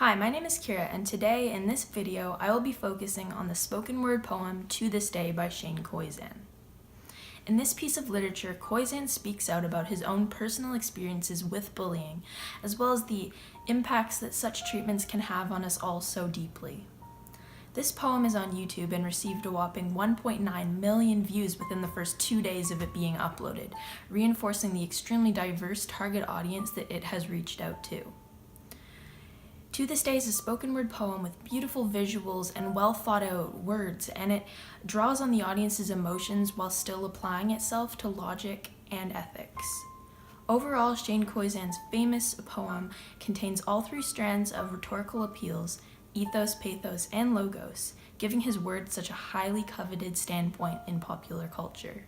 Hi, my name is Kira, and today in this video I will be focusing on the spoken word poem To This Day by Shane Koyczan. In this piece of literature, Koyczan speaks out about his own personal experiences with bullying, as well as the impacts that such treatments can have on us all so deeply. This poem is on YouTube and received a whopping 1.9 million views within the first 2 days of it being uploaded, reinforcing the extremely diverse target audience that it has reached out to. To This Day is a spoken word poem with beautiful visuals and well thought out words, and it draws on the audience's emotions while still applying itself to logic and ethics. Overall, Shane Koyczan's famous poem contains all three strands of rhetorical appeals: ethos, pathos, and logos, giving his words such a highly coveted standpoint in popular culture.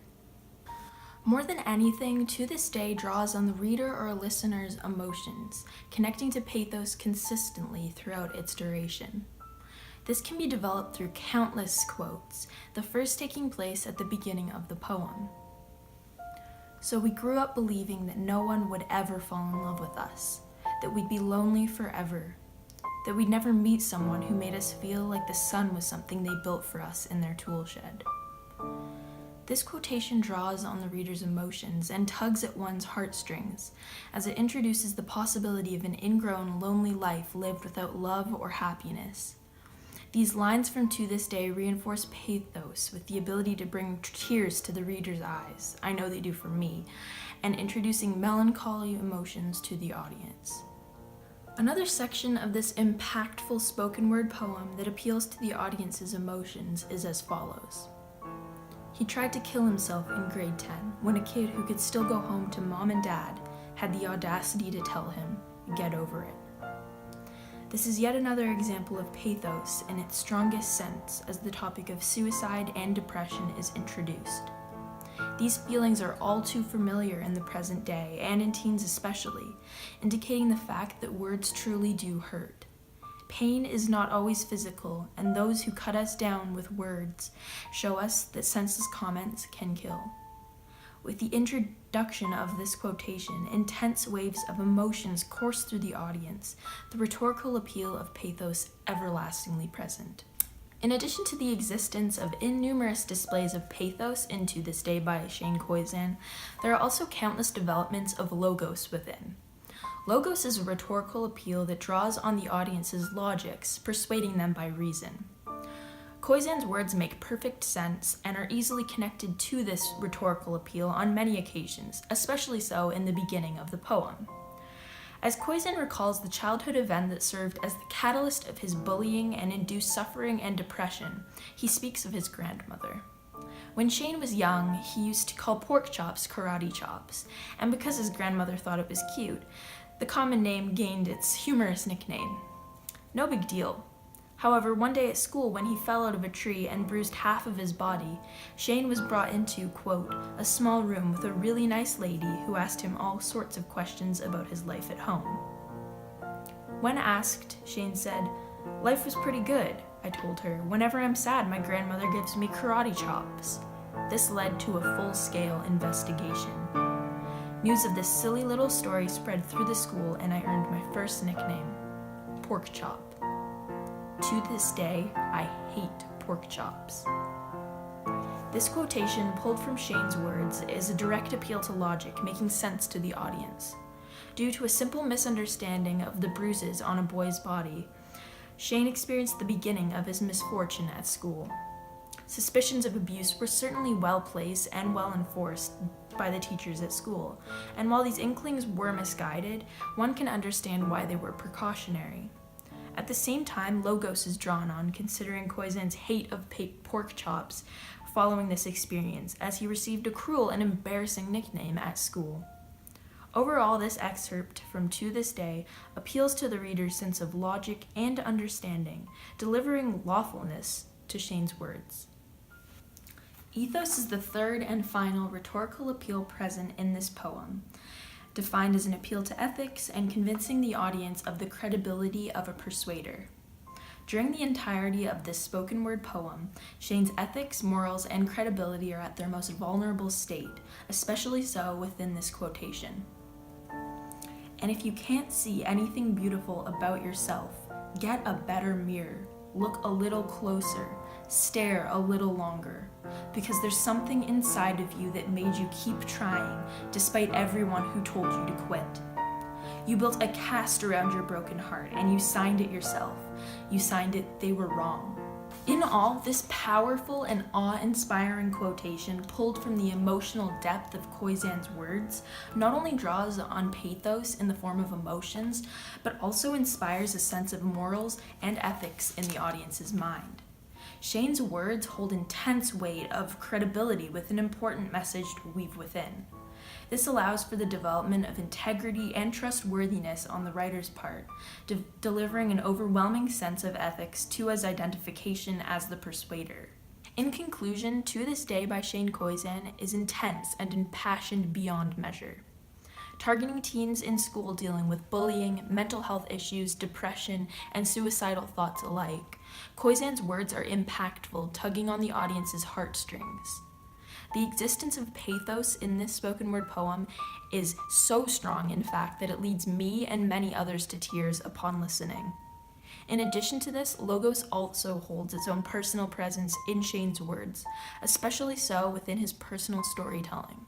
More than anything, To This Day draws on the reader or listener's emotions, connecting to pathos consistently throughout its duration. This can be developed through countless quotes, the first taking place at the beginning of the poem. So we grew up believing that no one would ever fall in love with us, that we'd be lonely forever, that we'd never meet someone who made us feel like the sun was something they built for us in their tool shed. This quotation draws on the reader's emotions and tugs at one's heartstrings, as it introduces the possibility of an ingrown, lonely life lived without love or happiness. These lines from To This Day reinforce pathos with the ability to bring tears to the reader's eyes, I know they do for me, and introducing melancholy emotions to the audience. Another section of this impactful spoken word poem that appeals to the audience's emotions is as follows. He tried to kill himself in grade 10 when a kid who could still go home to mom and dad had the audacity to tell him, "Get over it." This is yet another example of pathos in its strongest sense as the topic of suicide and depression is introduced. These feelings are all too familiar in the present day, and in teens especially, indicating the fact that words truly do hurt. Pain is not always physical, and those who cut us down with words show us that senseless comments can kill. With the introduction of this quotation, intense waves of emotions course through the audience, the rhetorical appeal of pathos everlastingly present. In addition to the existence of innumerous displays of pathos in To This Day by Shane Koyczan, there are also countless developments of logos within. Logos is a rhetorical appeal that draws on the audience's logics, persuading them by reason. Koyczan's words make perfect sense and are easily connected to this rhetorical appeal on many occasions, especially so in the beginning of the poem. As Koyczan recalls the childhood event that served as the catalyst of his bullying and induced suffering and depression, he speaks of his grandmother. When Shane was young, he used to call pork chops karate chops, and because his grandmother thought it was cute, the common name gained its humorous nickname. No big deal. However, one day at school, when he fell out of a tree and bruised half of his body, Shane was brought into, quote, a small room with a really nice lady who asked him all sorts of questions about his life at home. When asked, Shane said, "Life was pretty good," I told her. "Whenever I'm sad, my grandmother gives me karate chops." This led to a full-scale investigation. News of this silly little story spread through the school, and I earned my first nickname, Pork Chop. To this day, I hate pork chops. This quotation, pulled from Shane's words, is a direct appeal to logic, making sense to the audience. Due to a simple misunderstanding of the bruises on a boy's body, Shane experienced the beginning of his misfortune at school. Suspicions of abuse were certainly well placed and well enforced by the teachers at school, and while these inklings were misguided, one can understand why they were precautionary. At the same time, logos is drawn on, considering Koyczan's hate of pork chops following this experience, as he received a cruel and embarrassing nickname at school. Overall, this excerpt from To This Day appeals to the reader's sense of logic and understanding, delivering lawfulness to Shane's words. Ethos is the third and final rhetorical appeal present in this poem, defined as an appeal to ethics and convincing the audience of the credibility of a persuader. During the entirety of this spoken word poem, Shane's ethics, morals, and credibility are at their most vulnerable state, especially so within this quotation. And if you can't see anything beautiful about yourself, Get a better mirror. Look a little closer. Stare a little longer. Because there's something inside of you that made you keep trying, despite everyone who told you to quit. You built a cast around your broken heart, and you signed it yourself. You signed it, "They were wrong." In all, this powerful and awe-inspiring quotation, pulled from the emotional depth of Khoisan's words, not only draws on pathos in the form of emotions, but also inspires a sense of morals and ethics in the audience's mind. Shane's words hold intense weight of credibility with an important message to weave within. This allows for the development of integrity and trustworthiness on the writer's part, delivering an overwhelming sense of ethics to his identification as the persuader. In conclusion, To This Day by Shane Khoisan is intense and impassioned beyond measure. Targeting teens in school dealing with bullying, mental health issues, depression, and suicidal thoughts alike, Khoisan's words are impactful, tugging on the audience's heartstrings. The existence of pathos in this spoken word poem is so strong, in fact, that it leads me and many others to tears upon listening. In addition to this, Logos also holds its own personal presence in Shane's words, especially so within his personal storytelling.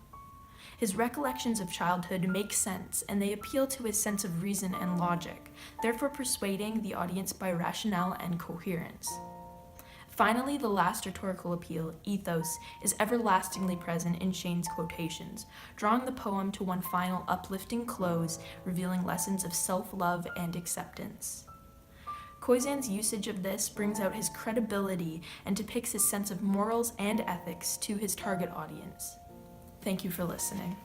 His recollections of childhood make sense, and they appeal to his sense of reason and logic, therefore persuading the audience by rationale and coherence. Finally, the last rhetorical appeal, ethos, is everlastingly present in Shane's quotations, drawing the poem to one final uplifting close, revealing lessons of self-love and acceptance. Khoisan's usage of this brings out his credibility and depicts his sense of morals and ethics to his target audience. Thank you for listening.